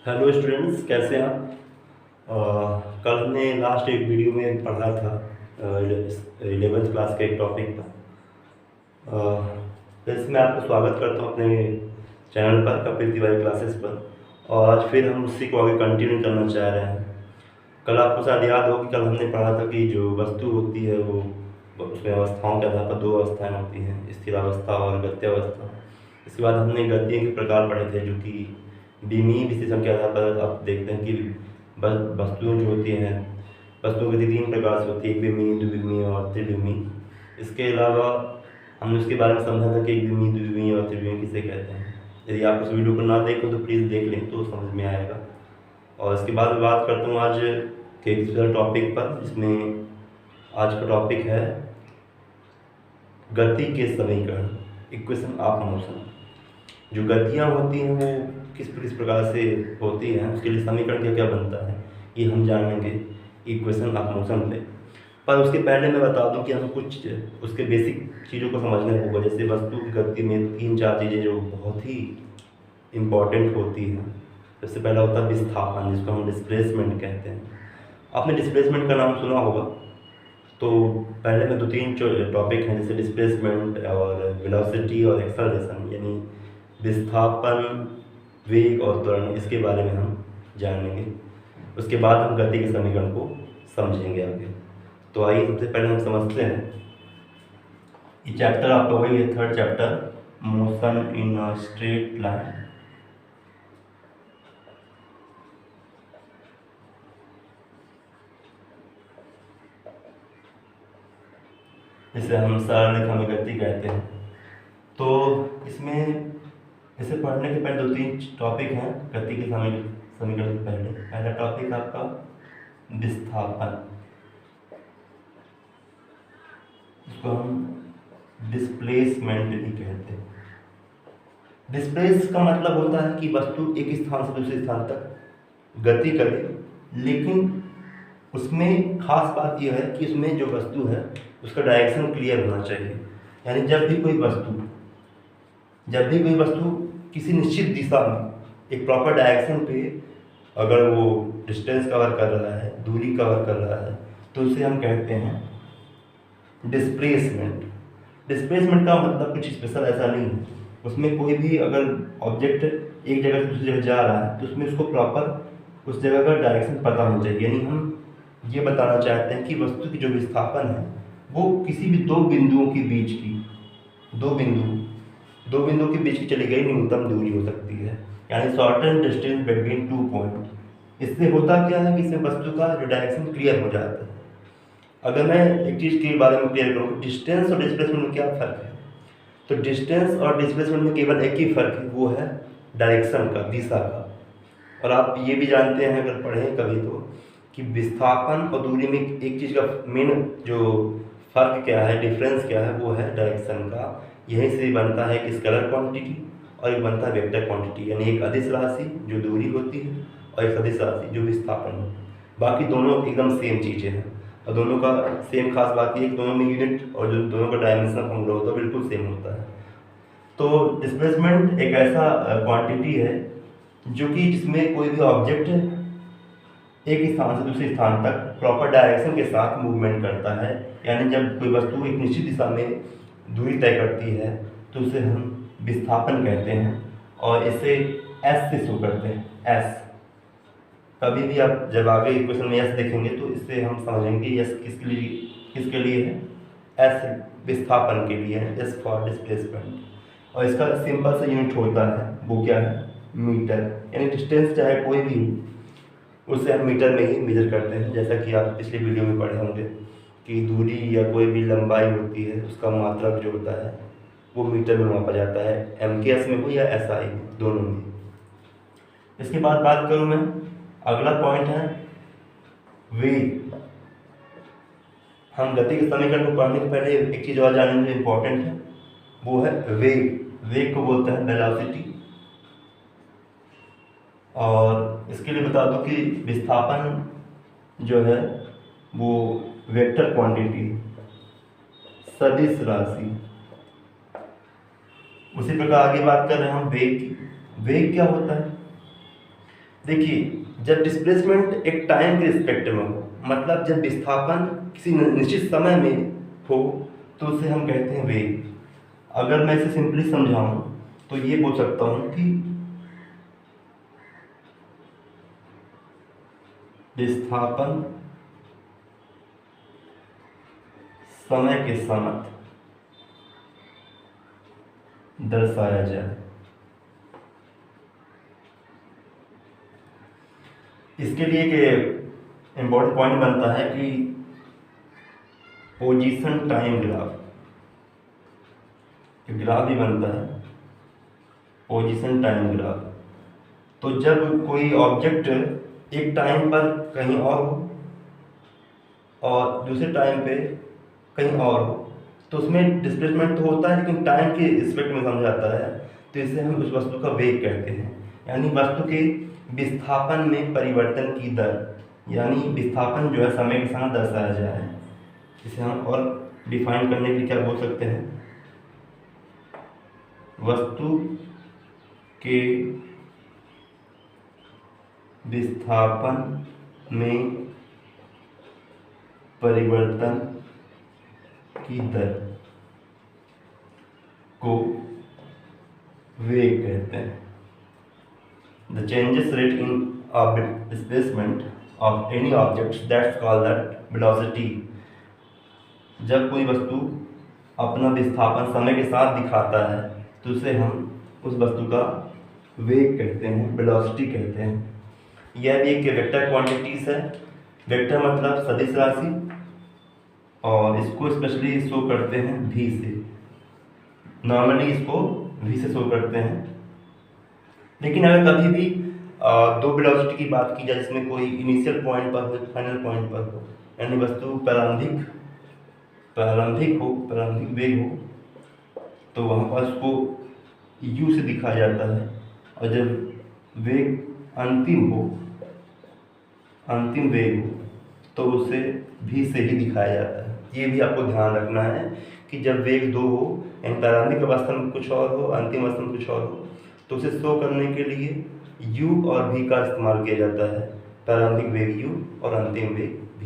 Hello students, कैसे हैं आप? कल हमने लास्ट एक वीडियो में पढ़ा था 11th क्लास के एक टॉपिक पर। तो इसमें आपका स्वागत करता हूँ अपने चैनल पर, कपिल तिवारी क्लासेस पर। और आज फिर हम उसी को आगे कंटिन्यू करना चाह रहे हैं। कल आपको शायद याद हो कि कल हमने पढ़ा था कि जो वस्तु होती है वो उसमें अवस्थाओं के आधार पर दो अवस्थाएँ होती हैं, स्थिरावस्था और गत्यावस्था। इसके बाद हमने गतियों के प्रकार पढ़े थे, जो कि विमीय विश्लेषण के आधार पर आप देखते हैं कि वस्तुएं जो होती हैं, वस्तुओं की तीन प्रकार से होती है, एक विमीय, द्विविमीय और त्रिविमीय। इसके अलावा हमने उसके बारे में समझा था कि एक विमीय, द्विविमीय और त्रिविमीय किसे कहते हैं। यदि आप उस वीडियो को ना देखो तो प्लीज़ देख लें, तो समझ में आएगा। और इसके बाद मैं बात करता हूँ आज के एक दूसरे टॉपिक पर, जिसमें आज का टॉपिक है गति के समीकरण, इक्वेशन ऑफ मोशन। जो गतियाँ होती हैं वो किस किस प्रकार से होती हैं, उसके लिए समीकरण क्या क्या बनता है, ये हम जानेंगे इक्वेशन ऑफ मोशन पे। पर उसके पहले मैं बता दूं कि हमें कुछ उसके बेसिक चीज़ों को समझना होगा। जैसे वस्तु की गति में तीन चार चीज़ें जो बहुत ही इम्पॉर्टेंट होती हैं। सबसे पहला होता है विस्थापन, जिसको हम डिस्प्लेसमेंट कहते हैं। आपने डिस्प्लेसमेंट का नाम सुना होगा। तो पहले में दो तीन टॉपिक हैं, जैसे डिस्प्लेसमेंट और वेलोसिटी और एक्सेलरेशन, यानी विस्थापन, वेग और त्वरण, इसके बारे में हम जानेंगे। उसके बाद हम गति के समीकरण को समझेंगे आगे। तो आइए सबसे पहले हम समझते हैं। ये चैप्टर आपका वही है, third chapter, motion in a straight line. जिसे हम सरल रेखा में गति कहते हैं। तो इसमें इसे पढ़ने के पहले दो तीन टॉपिक हैं गति के समीकरण से पहले। पहला टॉपिक आपका विस्थापन, इसको हम डिस्प्लेसमेंट भी कहते हैं। डिस्प्लेस का मतलब होता है कि वस्तु एक स्थान से दूसरे स्थान तक गति करे, लेकिन उसमें खास बात यह है कि उसमें जो वस्तु है उसका डायरेक्शन क्लियर होना चाहिए। यानी जब भी कोई वस्तु किसी निश्चित दिशा में एक प्रॉपर डायरेक्शन पे अगर वो डिस्टेंस कवर कर रहा है, दूरी कवर कर रहा है, तो उसे हम कहते हैं डिस्प्लेसमेंट। डिस्प्लेसमेंट का मतलब कुछ स्पेशल ऐसा नहीं है। उसमें कोई भी अगर ऑब्जेक्ट एक जगह से दूसरी जगह जा रहा है तो उसमें उसको प्रॉपर उस जगह का डायरेक्शन पता होना चाहिए। यानी हम ये बताना चाहते हैं कि वस्तु की जो विस्थापन है वो किसी भी दो बिंदुओं के बीच की चली गई न्यूनतम दूरी हो सकती है, यानी shorten distance between two point. इससे होता क्या है कि इसमें वस्तु का जो डायरेक्शन क्लियर हो जाता है। अगर मैं एक चीज़ के बारे में क्लियर करूँ, डिस्टेंस और डिस्प्लेसमेंट में क्या फ़र्क है, तो डिस्टेंस और डिस्प्लेसमेंट में केवल एक ही फ़र्क है, वो है डायरेक्शन का, दिशा का। और आप ये भी जानते हैं अगर पढ़ें कभी तो, कि विस्थापन और दूरी में एक चीज़ का मेन जो फ़र्क क्या है, डिफरेंस क्या है, वो है डायरेक्शन का। यहीं से बनता है एक स्केलर क्वांटिटी और एक बनता है वेक्टर क्वांटिटी, यानी एक अदिश राशि जो दूरी होती है और एक सदिश राशि जो विस्थापन है। बाकी दोनों एकदम सेम चीज़ें हैं, और दोनों का सेम खास बात ये कि दोनों में यूनिट और जो दोनों का डायमेंशनल फॉर्मूला होता है बिल्कुल सेम होता है। तो डिस्प्लेसमेंट एक ऐसा क्वांटिटी है जो कि जिसमें कोई भी ऑब्जेक्ट एक स्थान से दूसरे स्थान तक प्रॉपर डायरेक्शन के साथ मूवमेंट करता है। यानी जब कोई वस्तु एक निश्चित दिशा में दूरी तय करती है तो उसे हम विस्थापन कहते हैं, और इसे एस से शो करते हैं, एस। कभी भी आप जब आगे इक्वेशन में एस देखेंगे तो इससे हम समझेंगे एस किसके लिए है, एस विस्थापन के लिए है, एस फॉर डिस्प्लेसमेंट। और इसका सिंपल सा यूनिट होता है, वो क्या है, मीटर। यानी डिस्टेंस चाहे कोई भी उसे हम मीटर में ही मेजर करते हैं। जैसा कि आप पिछले वीडियो में पढ़े होंगे कि दूरी या कोई भी लंबाई होती है, उसका मात्रक जो होता है वो मीटर में मापा जाता है, MKS में हो या SI में, दोनों में। इसके बाद बात करूँ मैं, अगला पॉइंट है वेग। हम गति के समीकरण को पढ़ने के पहले एक चीज़ और जानने जो इम्पोर्टेंट है, वो है वेग। वेग को बोलते हैं वेलोसिटी। और इसके लिए बता दूं कि विस्थापन जो है वो वेक्टर क्वांटिटी, सदिश राशि। उसी प्रकार आगे बात कर रहे हैं हम वेग की। वेग क्या होता है? देखिए, जब डिस्प्लेसमेंट एक टाइम के रिस्पेक्ट में हो, मतलब जब विस्थापन किसी निश्चित समय में हो, तो उसे हम कहते हैं वेग। अगर मैं इसे सिंपली समझाऊं तो ये बोल सकता हूं कि विस्थापन समय के साथ दर्शाया जाए। इसके लिए एक इम्पोर्टेंट पॉइंट बनता है कि पोजीशन टाइम ग्राफ, ग्राफ भी बनता है पोजीशन टाइम ग्राफ। तो जब कोई ऑब्जेक्ट एक टाइम पर कहीं और हो और दूसरे टाइम पे कहीं और हो, तो उसमें डिस्प्लेसमेंट तो होता है लेकिन टाइम के रिस्पेक्ट में समझाता है, तो इसे हम उस वस्तु का वेग कहते हैं। यानी वस्तु के विस्थापन में परिवर्तन की दर, यानी विस्थापन जो है समय के साथ दर्शाया जाए। इसे हम और डिफाइन करने के लिए क्या बोल सकते हैं, वस्तु के विस्थापन में परिवर्तन की दर को वेग कहते हैं। The changes rate in displacement of any object that's called that velocity. जब कोई वस्तु अपना विस्थापन समय के साथ दिखाता है तो उसे हम उस वस्तु का वेग कहते हैं, वेलोसिटी कहते हैं। यह भी एक वेक्टर क्वांटिटीज है। वेक्टर मतलब सदिश राशि, और इसको स्पेशली शो करते हैं v से। नॉर्मली इसको v से शो करते हैं, लेकिन अगर कभी भी दो वेलोसिटी की बात की जाए जिसमें कोई इनिशियल पॉइंट पर हो, फाइनल पॉइंट पर हो, यानी वस्तु प्रारंभिक वेग हो, तो वहाँ पर उसको u से दिखाया जाता है, और जब वेग अंतिम वेग हो तो उसे v से ही दिखाया जाता है। ये भी आपको ध्यान रखना है कि जब वेग दो हो, यानी प्रारंभिक अवस्था में कुछ और हो, अंतिम अवस्था में कुछ और हो, तो उसे शो करने के लिए u और v का इस्तेमाल किया जाता है। प्रारंभिक वेग u और अंतिम वेग v।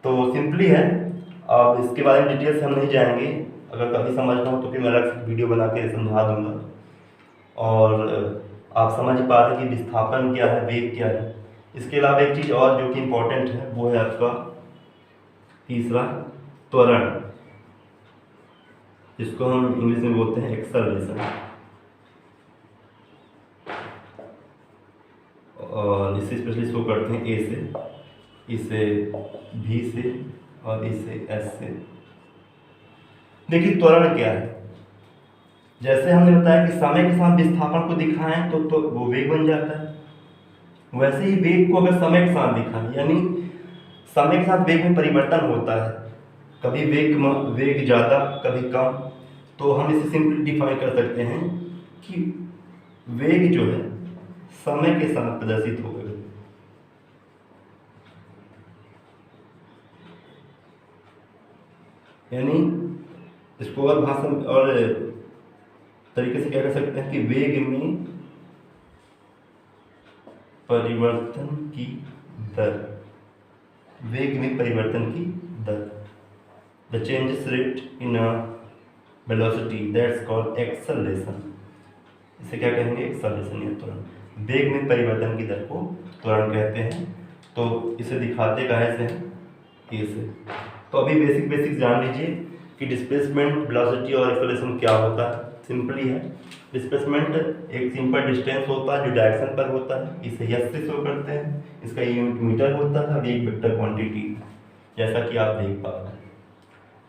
तो सिंपली है। अब इसके बारे में डिटेल से हम नहीं जाएंगे, अगर कभी समझना हो तो फिर मैं अलग से वीडियो बना के समझा दूंगा। और आप समझ पा रहे कि विस्थापन क्या है, वेग क्या है। इसके अलावा एक चीज़ और जो कि इम्पोर्टेंट है वो है आपका तीसरा, त्वरण, जिसको हम इंग्लिश में बोलते हैं एक्सेलरेशन। और इसे स्पेशली शो करते हैं ए से, इसे भी से, और इसे एस से। देखिए त्वरण क्या है। जैसे हमने बताया कि समय के साथ विस्थापन को दिखाएं तो वो वेग बन जाता है, वैसे ही वेग को अगर समय के साथ दिखाएं, यानी समय के साथ वेग में परिवर्तन होता है, कभी वेग ज़्यादा कभी कम, तो हम इसे सिंपली डिफाइन कर सकते हैं कि वेग जो है समय के साथ प्रदर्शित होगा। यानी इसको और भाषा में और तरीके से क्या कर सकते हैं कि वेग में परिवर्तन की दर, वेग में परिवर्तन की दर, the changes rate in a velocity that's called acceleration. इसे क्या कहेंगे, एक्सेलरेशन या त्वरण। वेग में परिवर्तन की दर को त्वरण कहते हैं। तो इसे दिखाते काहे से हैं, ए से। तो अभी बेसिक जान लीजिए कि डिस्प्लेसमेंट, वेलोसिटी और एक्सेलरेशन क्या होता है। सिंपली है, डिस्प्लेसमेंट एक सिंपल डिस्टेंस होता है जो डायरेक्शन पर होता है, इसे एस से शो करते हैं, इसका यूनिट मीटर होता है, और एक वेक्टर क्वांटिटी जैसा कि आप देख पा रहे हैं।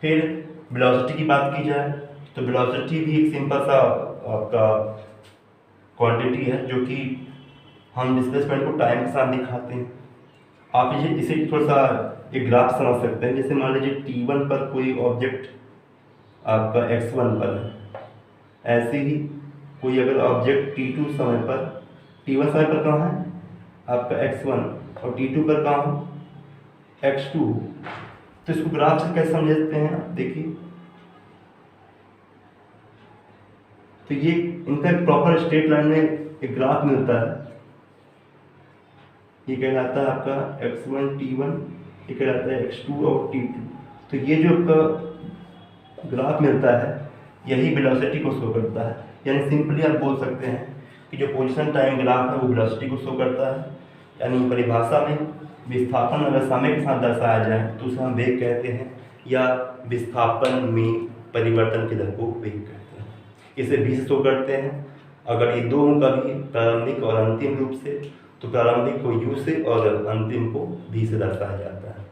फिर वेलोसिटी की बात की जाए तो वेलोसिटी भी एक सिंपल सा आपका क्वांटिटी है जो कि हम डिस्प्लेसमेंट को टाइम के साथ दिखाते हैं। आप इसे थोड़ा सा एक ग्राफ समझ सकते हैं। जैसे मान लीजिए t1 पर कोई ऑब्जेक्ट आपका x1 पर है, ऐसे ही कोई अगर ऑब्जेक्ट t2 समय पर, t1 समय पर कहाँ है आपका x1 और t2 पर कहाँ हो x2, तो इसको ग्राफ से कैसे समझते हैं आप देखिए। तो ये इनका एक प्रॉपर स्ट्रेट लाइन में एक ग्राफ मिलता है, ये कहलाता है आपका x1 t1, ये कहलाता है x2 और t2। तो ये जो आपका ग्राफ मिलता है यही वेलोसिटी को शो करता है। यानी सिंपली आप बोल सकते हैं कि जो पोजीशन टाइम ग्राफ है वो वेलोसिटी को शो करता है। यानी परिभाषा में विस्थापन अगर समय के साथ दर्शाया जाए तो उसे हम वेग कहते हैं, या विस्थापन में परिवर्तन की दर को वेग कहते हैं। इसे v से शो करते हैं। अगर ये दो हों कभी प्रारंभिक और अंतिम रूप से, तो प्रारंभिक को u से और अंतिम को v से दर्शाया जाता है।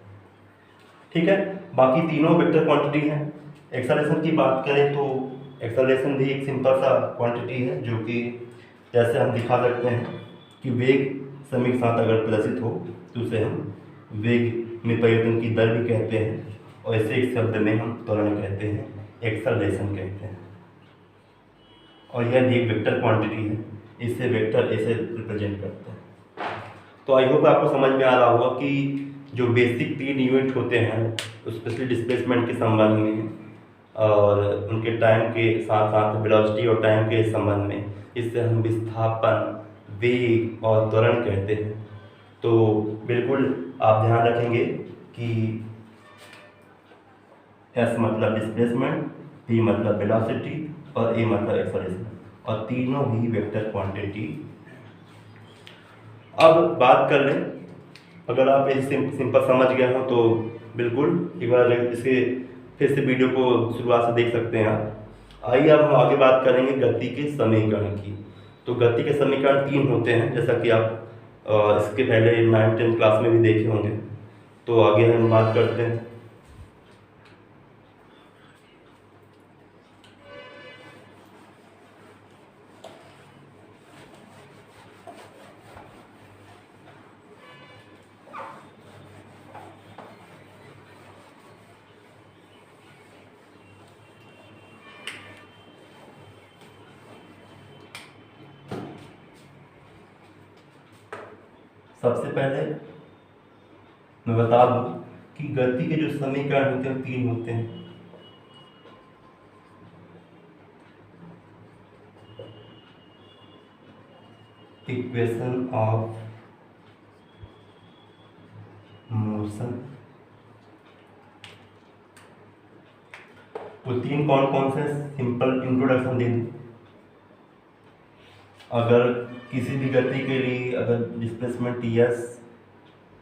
ठीक है, बाकी तीनों वेक्टर क्वांटिटी हैं। एक्सेलरेशन की बात करें तो एक्सेलरेशन भी एक सिंपल सा क्वांटिटी है, जो कि जैसे हम दिखा सकते हैं कि वेग समय के साथ अगर प्रदर्शित हो तो उसे हम वेग में परिवर्तन की दर भी कहते हैं, और ऐसे एक शब्द में हम त्वरण कहते हैं, एक्सेलरेशन कहते हैं। और यह भी एक वेक्टर क्वांटिटी है, इससे वेक्टर ऐसे रिप्रेजेंट करते हैं। तो आई होप आपको समझ में आ रहा होगा कि जो बेसिक 3 यूनिट होते हैं, स्पेशली डिस्प्लेसमेंट के संबंध में और उनके टाइम के साथ साथ वेलोसिटी और टाइम के संबंध में, इससे हम विस्थापन, वेग और त्वरण कहते हैं। तो बिल्कुल आप ध्यान रखेंगे कि S मतलब डिस्प्लेसमेंट, P मतलब वेलोसिटी और A मतलब एक्सेलरेशन, और तीनों ही वेक्टर क्वांटिटी। अब बात कर लें, अगर आप इसे सिंपल समझ गए हो तो बिल्कुल एक बार इसे फिर से वीडियो को शुरुआत से देख सकते हैं आप। आइए अब हम आगे बात करेंगे गति के समीकरण की। तो गति के समीकरण 3 होते हैं, जैसा कि आप इसके पहले 9th-10th क्लास में भी देखे होंगे। तो आगे हम बात करते हैं। सबसे पहले मैं बता दूं कि गति के जो समीकरण होते हैं 3 होते हैं। Equation of motion. वो 3 कौन कौन से? सिंपल इंट्रोडक्शन दे दूं। अगर किसी भी गति के लिए अगर डिस्प्लेसमेंट s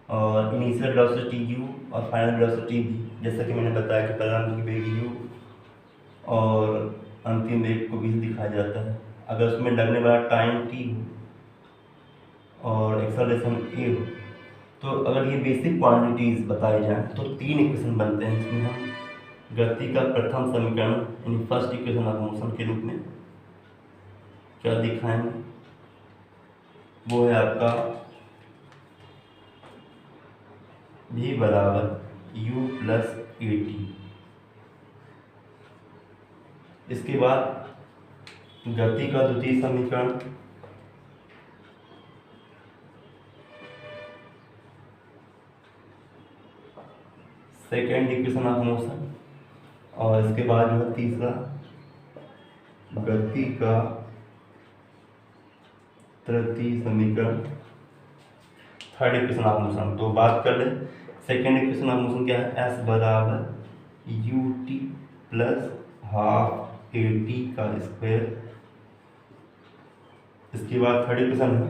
और इनिशियल वेलोसिटी u और फाइनल वेलोसिटी v, जैसा कि मैंने बताया कि प्रारंभिक वेग u और अंतिम वेग को v दिखाया जाता है। अगर उसमें लगने वाला टाइम t हो और एक्सेलरेशन a हो, तो अगर ये बेसिक क्वांटिटीज बताई जाए तो 3 इक्वेशन बनते हैं, जिसमें हम गति का प्रथम समीकरण यानी फर्स्ट इक्वेशन ऑफ मोशन के रूप में क्या दिखाएंगे, वो है आपका v बराबर u प्लस ए टी। इसके बाद गति का द्वितीय समीकरण सेकेंड इक्वेशन ऑफ मोशन, और इसके बाद जो है तीसरा गति का तृतीय समीकरण, थर्ड इक्वेशन ऑफ मोशन। तो बात कर ले, सेकेंड इक्वेशन ऑफ मोशन क्या है? s बराबर U T plus half A T का स्क्वायर। इसके बाद थर्ड इक्वेशन है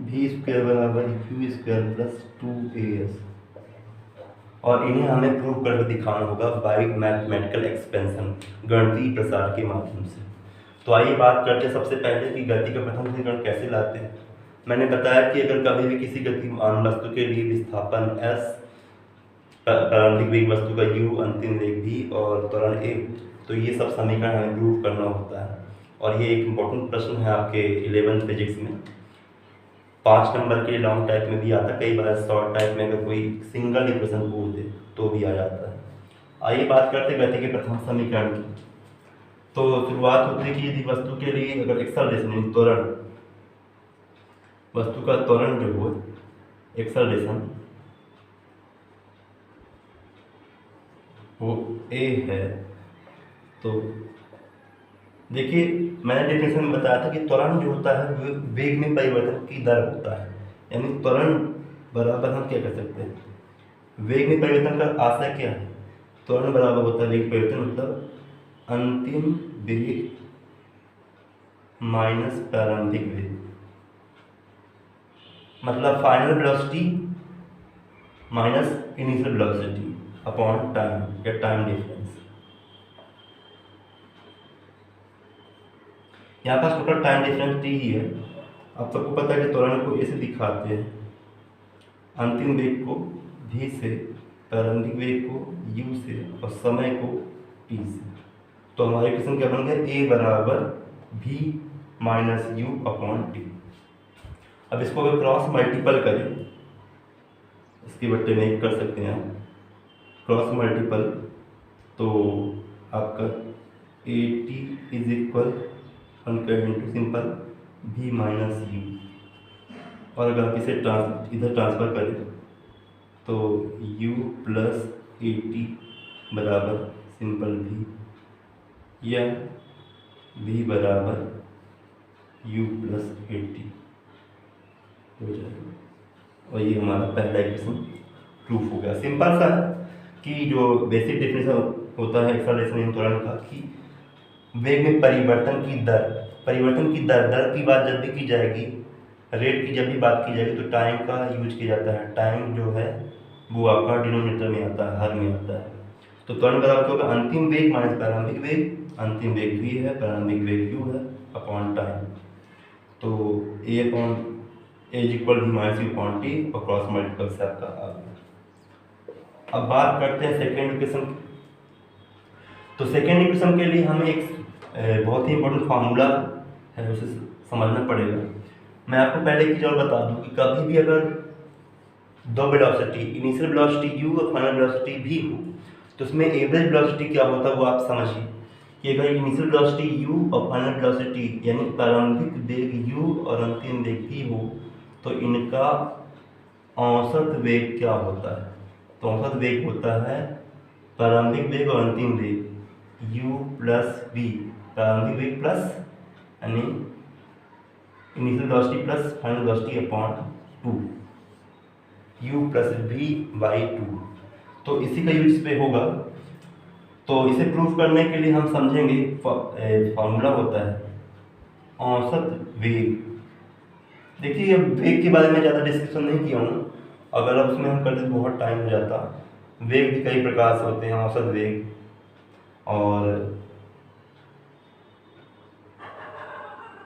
v स्क्वायर बराबर क्यू स्क्वायर प्लस 2as, और इन्हें हमें प्रूव करके दिखाना होगा बाय मैथमेटिकल एक्सपेंशन, गणितीय प्रसार के माध्यम से। तो आइए बात करते हैं सबसे पहले कि गति का प्रथम समीकरण कैसे लाते हैं। मैंने बताया कि अगर कभी भी किसी गतिमान वस्तु के लिए विस्थापन s, प्रारंभिक वेग वस्तु का u, अंतिम वेग v और त्वरण a, तो ये सब समीकरण हमें प्रूव करना होता है। और ये एक इम्पोर्टेंट प्रश्न है आपके 11th फिजिक्स में। 5 नंबर के लॉन्ग टाइप में भी आता है, कई बार शॉर्ट टाइप में अगर कोई सिंगल इक्वेशन पूछ दे तो भी आ जाता है। आइए बात करते हैं गति के प्रथम समीकरण की। तो शुरुआत होती है कि यदि वस्तु के लिए अगर एक्सेलरेशन यानी त्वरण, वस्तु का त्वरण जो हो एक्सेलरेशन वो a है, तो देखिए मैंने डेफिनेशन में बताया था कि त्वरण जो होता है वो वेग में परिवर्तन की दर होता है, यानी त्वरण बराबर हम क्या कर सकते हैं, वेग में परिवर्तन का आशय क्या है, त्वरण बराबर होता है वेग परिवर्तन, मतलब अंतिम वेग माइनस प्रारंभिक वेग, मतलब final velocity minus initial velocity upon time या टाइम डिफरेंस। यहाँ पास टोटल टाइम डिफरेंस टी ही है। आप सबको पता है कि त्वरण को ऐसे दिखाते हैं, अंतिम वेग को v से, प्रारंभिक वेग को u से और समय को t से। तो हमारे क्वेश्चन क्या बन गया, a बराबर v minus you upon T. अब इसको अगर क्रॉस मल्टीपल करें, इसके बट्टे में एक कर सकते हैं आप क्रॉस मल्टीपल, तो आपका A T is equal into simple v minus you, और अगर आप इसे इधर ट्रांसफर करें तो u प्लस ए टी बराबर सिंपल v, या v बराबर u प्लस ए टी हो जाएगा। और ये हमारा पहला इक्वेशन प्रूफ हो गया। सिंपल सा है कि जो बेसिक डेफिनेशन होता है एक्सेलरेशन इन त्वरण का, कि वेग में परिवर्तन की दर की बात जब भी की जाएगी, रेट की जब भी बात की जाएगी, तो टाइम का यूज किया जाता है। टाइम जो है वो आपका डिनोमिनेटर में आता है, हर में आता है। तो त्वरण बराबर क्या होगा, अंतिम वेग माइनस प्रारंभिक वेग, अंतिम वेग v है, प्रारंभिक वेग u है, अपॉन टाइम। तो a upon as equal v minus you upon t, और क्रॉस मल्टीपल से आपका आ गया। अब बात करते हैं सेकेंड इक्वेशन की। तो सेकेंड इक्वेशन के लिए हमें एक बहुत ही इंपॉर्टेंट फार्मूला है, उसे समझना पड़ेगा। मैं आपको पहले एक चीज़ और बता दूं कि कभी भी अगर दो वेलोसिटी, इनिशियल वेलोसिटी u और फाइनल वेलोसिटी v हो, तो उसमें एवरेज वेलोसिटी क्या होता है वो आप समझिए कि अगर इनिशियल वेलोसिटी u और फाइनल वेलोसिटी यानी प्रारंभिक वेग u और अंतिम वेग v हो, तो इनका औसत वेग क्या होता है। तो औसत वेग होता है प्रारंभिक वेग और अंतिम वेग u प्लस v, प्रारंभिक वेग प्लस यानी initial velocity plus final velocity upon 2, u plus v by 2। तो इसी का यूज पे होगा। तो इसे प्रूफ करने के लिए हम समझेंगे फॉर्मूला होता है औसत वेग। देखिए अब वेग के बारे में ज़्यादा डिस्कशन नहीं किया हूँ, अगर अब उसमें हम करते तो बहुत टाइम हो जाता। वेग भी कई प्रकार से होते हैं, औसत वेग और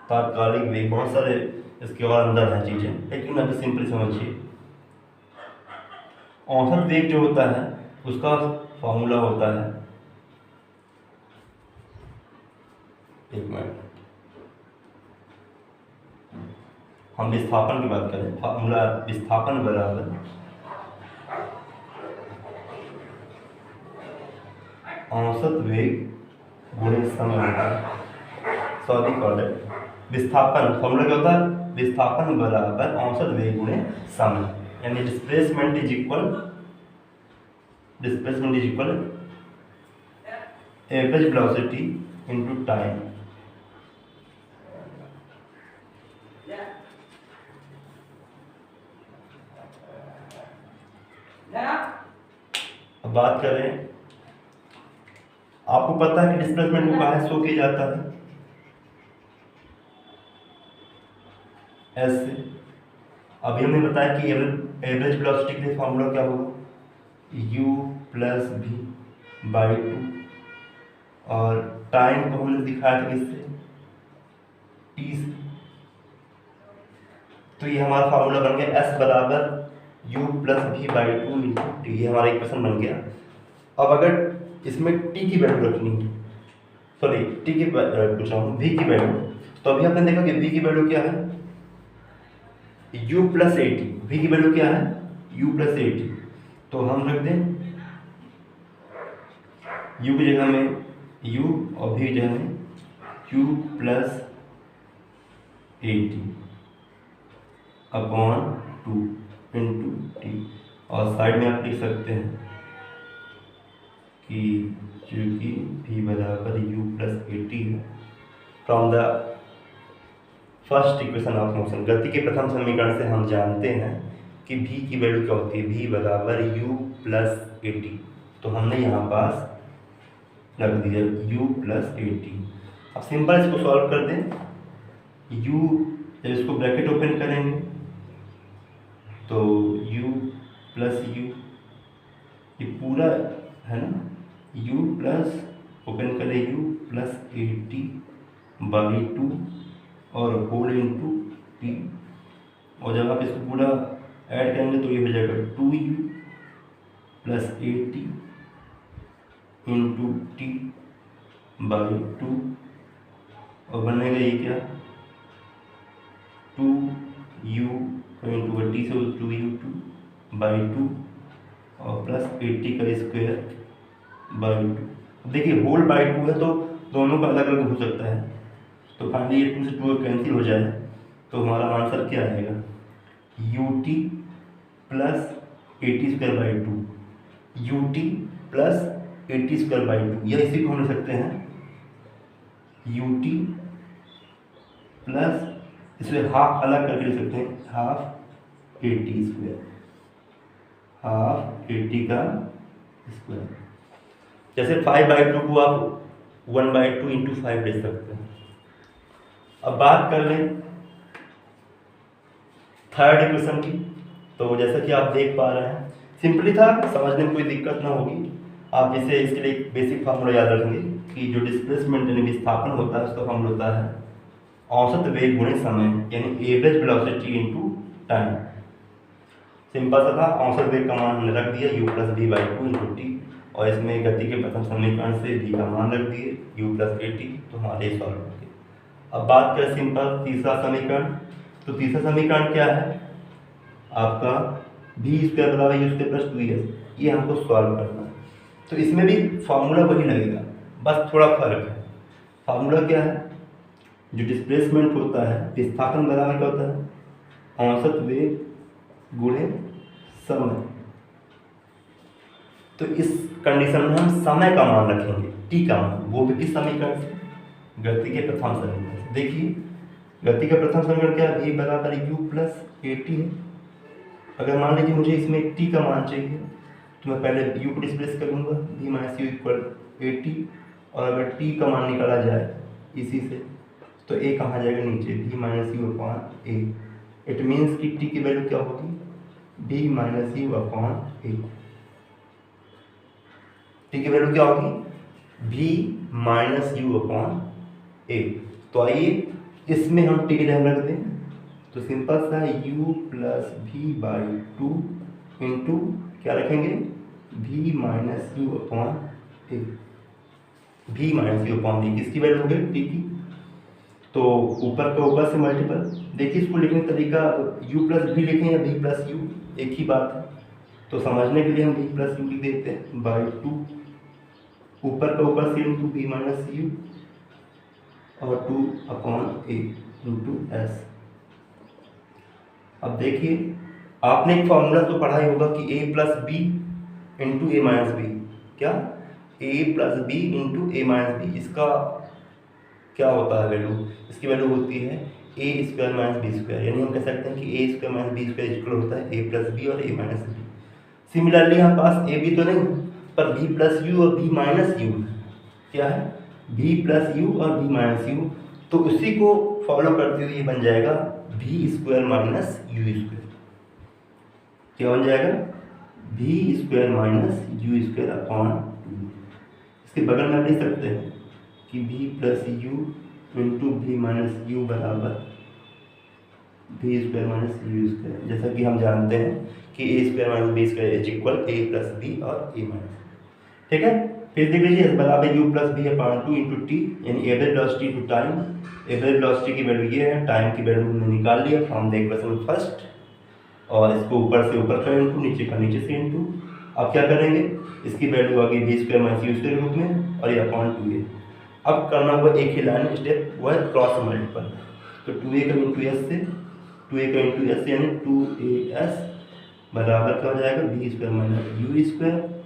तात्कालिक वेग, बहुत सारे इसके और अंदर हैं चीज़ें, लेकिन अभी सिंपली समझिए। औसत वेग जो होता है उसका फॉर्मूला होता है, एक मिनट, हम विस्थापन की बात करें, फॉर्मूला विस्थापन बराबर औसत वेग गुणे समय, सॉरी फॉर दैट, विस्थापन फॉर्मूला क्या होता है, विस्थापन बराबर औसत वेग गुणे समय, यानी displacement is equal average velocity into time. अब बात करें, आपको पता है कि डिस्प्लेसमेंट को कहाँ शो किया जाता है, एस से। अभी हमने बताया कि एवरेज वेलोसिटी के लिए फॉर्मूला क्या होगा, u प्लस v बाई 2, और टाइम को हमने दिखाया था किससे, t से। तो ये हमारा फार्मूला बन गया s बराबर u plus v by 2 into T, ये हमारा इक्वेशन बन गया। अब अगर इसमें t की वैल्यू रखनी है, सॉरी t की पूछ रहा हूँ, v की वैल्यू, तो अभी आपने देखा कि v की वैल्यू क्या है, u plus A T, v की वैल्यू क्या है, u प्लस ए टी। तो हम रख दें u की जगह में u और v की जगह में q plus A T upon 2 into t, और साइड में आप लिख सकते हैं कि चूँकि v बराबर u प्लस ए टी है, from the first equation of motion, गति के प्रथम समीकरण से हम जानते हैं कि v की वैल्यू क्या होती है, v बराबर u प्लस ए टी। तो हमने यहाँ पास रख दिया u प्लस ए टी। अब सिंपल इसको सॉल्व कर दें, u जब इसको ब्रैकेट ओपन करेंगे तो u प्लस u, ये पूरा है ना, u प्लस ओपन करें u plus A T by 2 और होल इंटू टी, और जब आप इसको पूरा ऐड करेंगे तो ये हो जाएगा 2u plus A T into T by 2, और बनेगा ये क्या 2u इंटू टी से 2u2 बाई 2 और प्लस 80 का स्क्वायर बाई 2। देखिए होल बाई 2 है तो दोनों का अलग अलग हो सकता है, तो फाइनली ये 2 से 2 कैंसिल हो जाए तो हमारा आंसर क्या आएगा, you T plus 80 square by 2, you T plus 80 square by 2, या इसी को हम लिख सकते हैं यू टी प्लस, इसमें हाफ अलग करके लिख सकते हैं, हाफ 80 स्क्वायर, हाफ 80 का स्क्वायर। जैसे 5/2 को आप 1/2 इंटू 5 लिख सकते हैं। अब बात कर लें थर्ड इक्वेशन की, तो जैसा कि आप देख पा रहे हैं सिंपली था, समझने में कोई दिक्कत ना होगी। आप जैसे इसके लिए एक बेसिक फार्मूला याद रखेंगे कि जो डिस्प्लेसमेंट यानी विस्थापन होता है उसका फॉर्मूला होता है औसत वेग गुणे समय, यानी average velocity into time. Simple सा था, औसत वेग का मान हमने रख दिया u plus we by 2 into t, और इसमें गति के प्रथम समीकरण से v का मान रख दिए u प्लस ए टी, तो हमारे सॉल्व हो गए। अब बात करें सिंपल तीसरा समीकरण, तो तीसरा समीकरण क्या है आपका v स्क्वायर बराबर u स्क्वायर प्लस 2s, ये हमको सॉल्व करना है। तो इसमें भी फार्मूला वही लगेगा, बस थोड़ा फर्क है। फार्मूला क्या है, जो डिस्प्लेसमेंट होता है विस्थापन बराबर क्या होता है, औसत वेग गुणे समय। तो इस कंडीशन में हम समय का मान रखेंगे, टी का मान, वो भी किस समीकरण से, गति के प्रथम समीकरण से। देखिए गति का प्रथम समीकरण क्या है, v बराबर u प्लस ए टी है। अगर मान लीजिए मुझे इसमें t का मान चाहिए तो मैं पहले u को डिस्प्लेस करूँगा, v minus you equal A T, और अगर t का मान निकाला जाए इसी से तो a कहाँ जाएगा नीचे, v minus you upon A. It means कि t की वैल्यू क्या होगी, v minus you upon A. T की वैल्यू क्या होगी, v माइनस यू अपॉन ए। तो आइए इसमें हम टी की जगह रख दें, तो सिंपल सा u plus we by 2 into क्या रखेंगे, v minus you upon A. v minus you upon A किसकी वैल्यू हो गई, टी की, तो ऊपर का ऊपर से मल्टीपल। देखिए इसको लिखने का तरीका, u प्लस वी लिखें या v प्लस यू, एक ही बात है। तो समझने के लिए हम v प्लस यू लिख देते हैं बाई 2, ऊपर का ऊपर से इंटू v माइनस यू और 2 अपॉन ए इंटू एस। अब देखिए आपने एक फॉर्मूला तो पढ़ा ही होगा कि a plus B into A minus B, क्या a plus B into A minus B, इसका क्या होता है वैल्यू, इसकी वैल्यू होती है A square minus B square, यानी हम कह सकते हैं कि A square minus B square equal होता है a प्लस बी और a माइनस बी। सिमिलरली यहाँ पास ए बी तो नहीं, पर v प्लस यू और v माइनस यू, क्या है v प्लस यू और v माइनस यू, तो उसी को फॉलो करते हुए ये बन जाएगा v square minus u square. क्या बन जाएगा, v square minus u square upon 2। इसके बगल में लिख सकते हैं कि v plus u into v minus u बराबर v square minus u square, जैसा कि हम जानते हैं कि a square minus B square is equal a plus B और a माइनस। ठीक है, फिर देख लीजिए बराबर u plus b upon 2 into T, यानी average velocity to time. Average velocity की वैल्यू ये है, टाइम की वैल्यू हमने निकाल लिया फ्रॉम द इक्वेशन फर्स्ट, और इसको ऊपर से ऊपर का इंटू, नीचे का नीचे से इंटू। अब क्या करेंगे, इसकी वैल्यू आ गई v square minus u square रूप में, और ये अपॉन 2a। अब करना हुआ एक ही लाइन स्टेप, वो है क्रॉस मल्टीपल, तो 2a का इंटू एस से, 2a का इंटू एस यानी 2as बराबर क्या हो जाएगा, v square minus u square,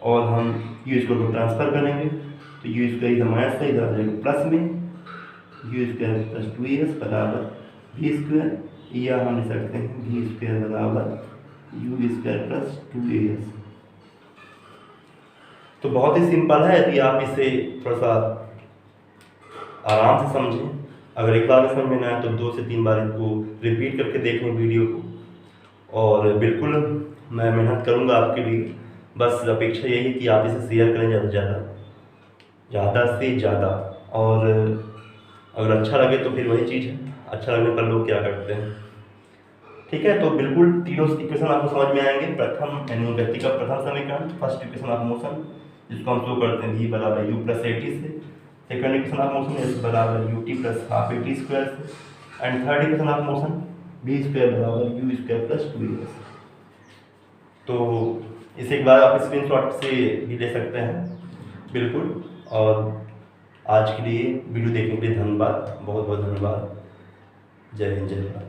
और हम यू स्क्वायर को ट्रांसफर करेंगे तो यू स्क्वायर इधर माइनस है, इधर आ जाएगा प्लस में, यू स्क्वायर प्लस 2as बराबर वी स्क्वायर, या हम लिख सकते हैं वी स्क्वायर बराबर यू स्क्वायर प्लस 2as। तो बहुत ही सिंपल है, यदि आप इसे थोड़ा सा आराम से समझें। अगर एक बार में समझ में ना आए तो 2 से 3 बार इसको रिपीट करके देखें वीडियो को। और बिल्कुल मैं मेहनत करूँगा आपके लिए, बस अपेक्षा यही है कि आप इसे शेयर करें ज़्यादा से ज़्यादा। और अगर अच्छा लगे तो फिर वही चीज़ है, अच्छा लगने पर लोग क्या करते हैं। ठीक है, तो बिल्कुल तीनों इक्वेशन आपको समझ में आएंगे। प्रथम यानी गति का प्रथम समीकरण, फर्स्ट इक्वेशन ऑफ मोशन, जिसको हम शो करते हैं v बराबर u प्लस ए टी से। Second equation of motion S बराबर U T plus half A T square से। And third equation of motion v square बराबर यू स्क्वायर प्लस 2as। तो इसे एक बार आप स्क्रीनशॉट से भी ले सकते हैं बिल्कुल। और आज के लिए वीडियो देखने के लिए धन्यवाद, बहुत बहुत धन्यवाद। जय हिंद, जय भारत।